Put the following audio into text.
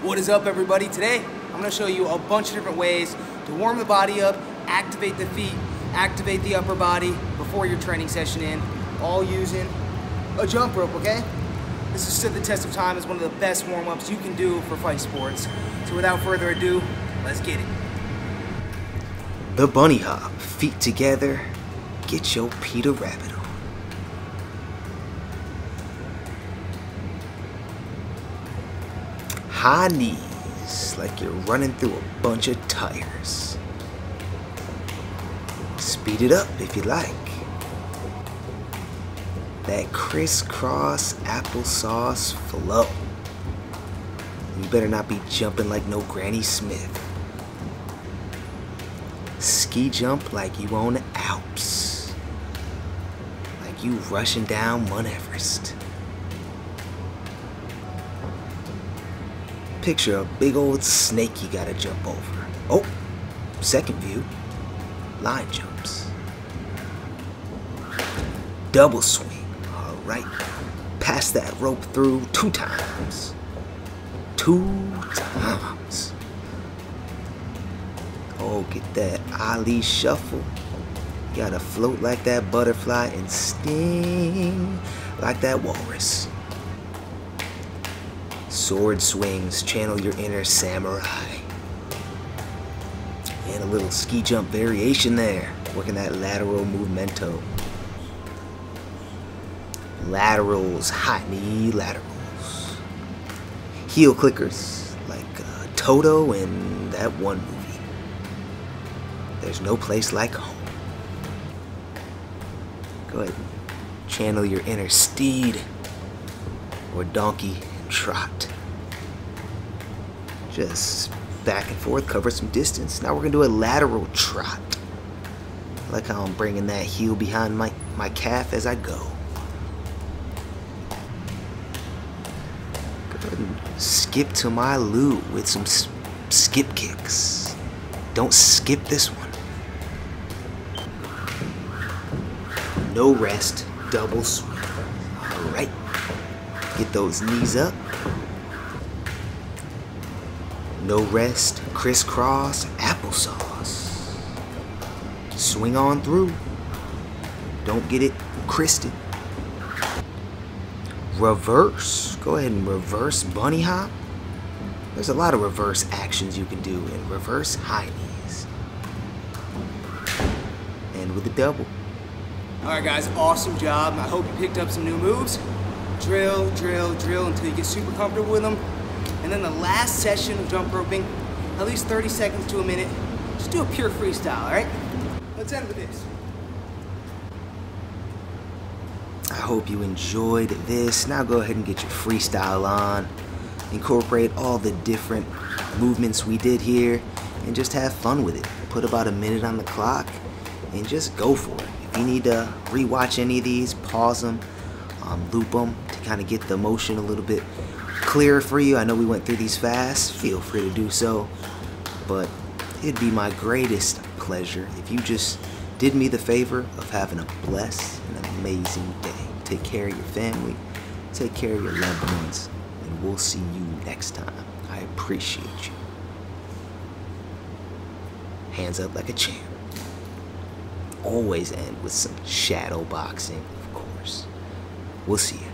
What is up, everybody? Today I'm going to show you a bunch of different ways to warm the body up, activate the feet, activate the upper body before your training session in, all using a jump rope, okay? This has stood the test of time as one of the best warm-ups you can do for fight sports. So without further ado, let's get it. The bunny hop, feet together, get your Peter Rabbit on. High knees, like you're running through a bunch of tires. Speed it up if you like. That crisscross applesauce flow. You better not be jumping like no Granny Smith. Ski jump like you own the Alps. Like you rushing down Mount Everest. Picture a big old snake you gotta jump over. Oh, second view, line jumps. Double swing, all right. Pass that rope through 2 times. 2 times. Oh, get that Ali shuffle. You gotta float like that butterfly and sting like that walrus. Sword swings, channel your inner samurai. And a little ski jump variation there, working that lateral movemento. Laterals, high knee laterals. Heel clickers, like Toto in that one movie. There's no place like home. Go ahead and channel your inner steed or donkey and trot. Just back and forth, cover some distance. Now we're gonna do a lateral trot. I like how I'm bringing that heel behind my calf as I go. Go ahead and skip to my loo with some skip kicks. Don't skip this one. No rest, double swing. All right, get those knees up. No rest, crisscross, applesauce. Swing on through. Don't get it cristed. Reverse. Go ahead and reverse bunny hop. There's a lot of reverse actions you can do in reverse high knees. And with a double. All right, guys, awesome job. I hope you picked up some new moves. Drill, drill, drill until you get super comfortable with them. And then the last session of jump roping, at least 30 seconds to a minute, just do a pure freestyle, all right? Let's end with this. I hope you enjoyed this. Now go ahead and get your freestyle on. Incorporate all the different movements we did here and just have fun with it. Put about a minute on the clock and just go for it. If you need to rewatch any of these, pause them, loop them to kind of get the motion a little bit clearer for you. I know we went through these fast. Feel free to do so. But it'd be my greatest pleasure if you just did me the favor of having a blessed and amazing day. Take care of your family. Take care of your loved ones. And we'll see you next time. I appreciate you. Hands up like a champ. Always end with some shadow boxing, of course. We'll see you.